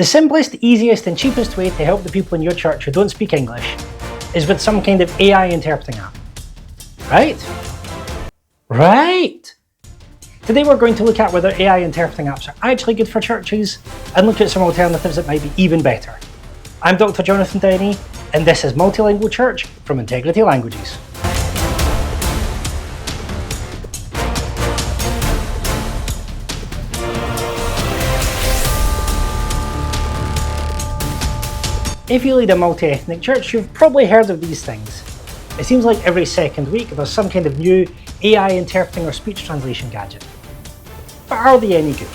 The simplest, easiest and cheapest way to help the people in your church who don't speak English is with some kind of AI interpreting app. Right? Right! Today we're going to look at whether AI interpreting apps are actually good for churches and look at some alternatives that might be even better. I'm Dr. Jonathan Denny and this is Multilingual Church from Integrity Languages. If you lead a multi-ethnic church, you've probably heard of these things. It seems like every second week there's some kind of new AI interpreting or speech translation gadget. But are they any good?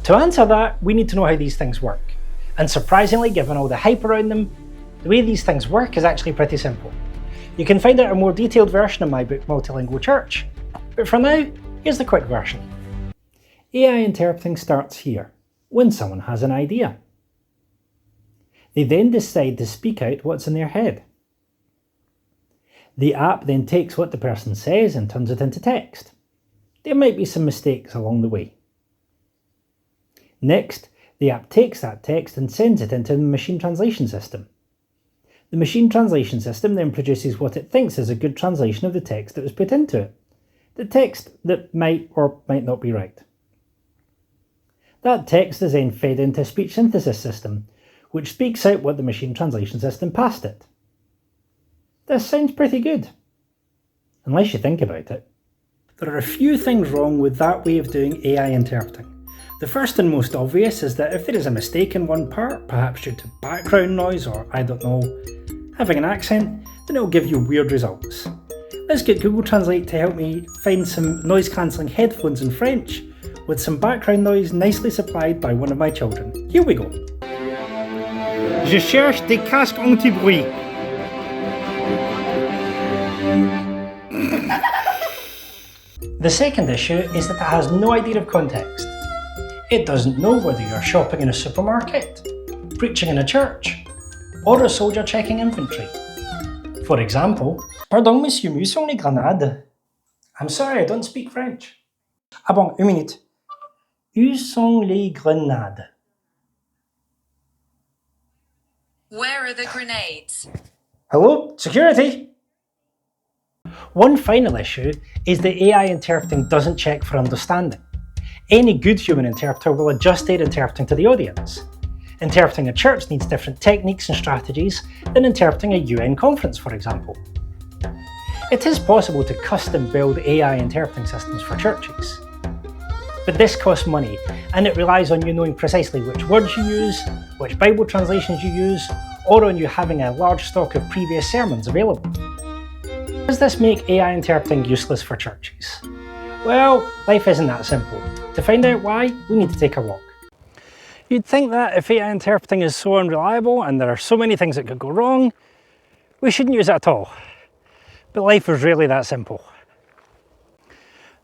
To answer that, we need to know how these things work. And surprisingly, given all the hype around them, the way these things work is actually pretty simple. You can find out a more detailed version in my book Multilingual Church. But for now, here's the quick version. AI interpreting starts here, when someone has an idea. They then decide to speak out what's in their head. The app then takes what the person says and turns it into text. There might be some mistakes along the way. Next, the app takes that text and sends it into the machine translation system. The machine translation system then produces what it thinks is a good translation of the text that was put into it. The text that might or might not be right. That text is then fed into a speech synthesis system, which speaks out what the machine translation system passed it. This sounds pretty good, unless you think about it. There are a few things wrong with that way of doing AI interpreting. The first and most obvious is that if there is a mistake in one part, perhaps due to background noise or, I don't know, having an accent, then it will give you weird results. Let's get Google Translate to help me find some noise cancelling headphones in French with some background noise nicely supplied by one of my children. Here we go. Je cherche des casques anti-bruit. The second issue is that it has no idea of context. It doesn't know whether you're shopping in a supermarket, preaching in a church, or a soldier checking infantry. For example, Pardon monsieur, où sont les grenades? I'm sorry, I don't speak French. Ah bon, une minute. Où sont les grenades? Where are the grenades? Hello, security? One final issue is that AI interpreting doesn't check for understanding. Any good human interpreter will adjust their interpreting to the audience. Interpreting a church needs different techniques and strategies than interpreting a UN conference, for example. It is possible to custom build AI interpreting systems for churches. But this costs money, and it relies on you knowing precisely which words you use, which Bible translations you use, or on you having a large stock of previous sermons available. Does this make AI interpreting useless for churches? Well, life isn't that simple. To find out why, we need to take a walk. You'd think that if AI interpreting is so unreliable and there are so many things that could go wrong, we shouldn't use it at all. But life is rarely that simple.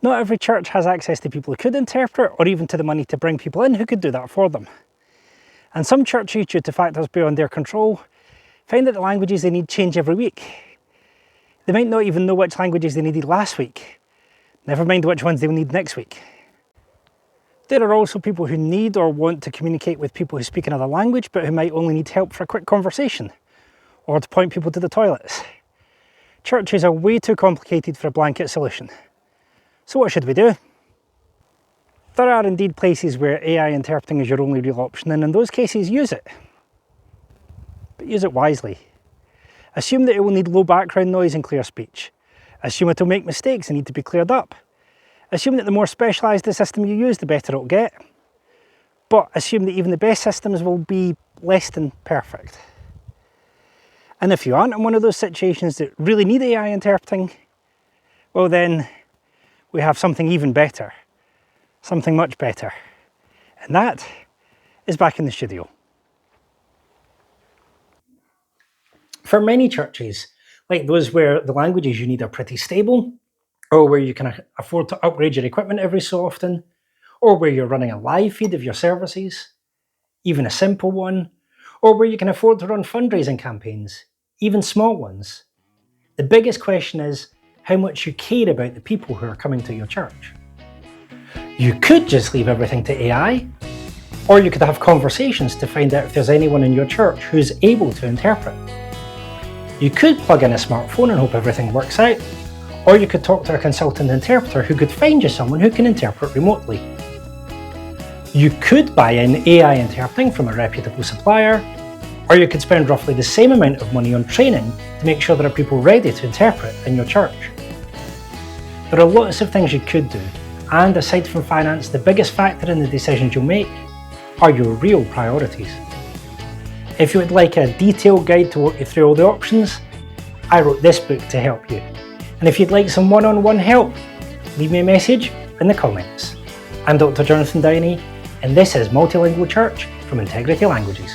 Not every church has access to people who could interpret or even to the money to bring people in who could do that for them. And some churches, due to factors beyond their control, find that the languages they need change every week. They might not even know which languages they needed last week, never mind which ones they will need next week. There are also people who need or want to communicate with people who speak another language but who might only need help for a quick conversation or to point people to the toilets. Churches are way too complicated for a blanket solution. So what should we do? There are indeed places where AI interpreting is your only real option, and in those cases use it. But use it wisely. Assume that it will need low background noise and clear speech. Assume it will make mistakes and need to be cleared up. Assume that the more specialised the system you use, the better it'll get. But assume that even the best systems will be less than perfect. And if you aren't in one of those situations that really need AI interpreting, well then, we have something even better. Something much better. And that is back in the studio. For many churches, like those where the languages you need are pretty stable, or where you can afford to upgrade your equipment every so often, or where you're running a live feed of your services, even a simple one, or where you can afford to run fundraising campaigns, even small ones. The biggest question is how much you care about the people who are coming to your church. You could just leave everything to AI, Or you could have conversations to find out if there's anyone in your church who's able to interpret. You could plug in a smartphone and hope everything works out, or you could talk to a consultant interpreter who could find you someone who can interpret remotely. You could buy in AI interpreting from a reputable supplier, or you could spend roughly the same amount of money on training to make sure there are people ready to interpret in your church. There are lots of things you could do, and aside from finance, the biggest factor in the decisions you'll make are your real priorities. If you would like a detailed guide to walk you through all the options, I wrote this book to help you. And if you'd like some one-on-one help, leave me a message in the comments. I'm Dr. Jonathan Downey, and this is Multilingual Church from Integrity Languages.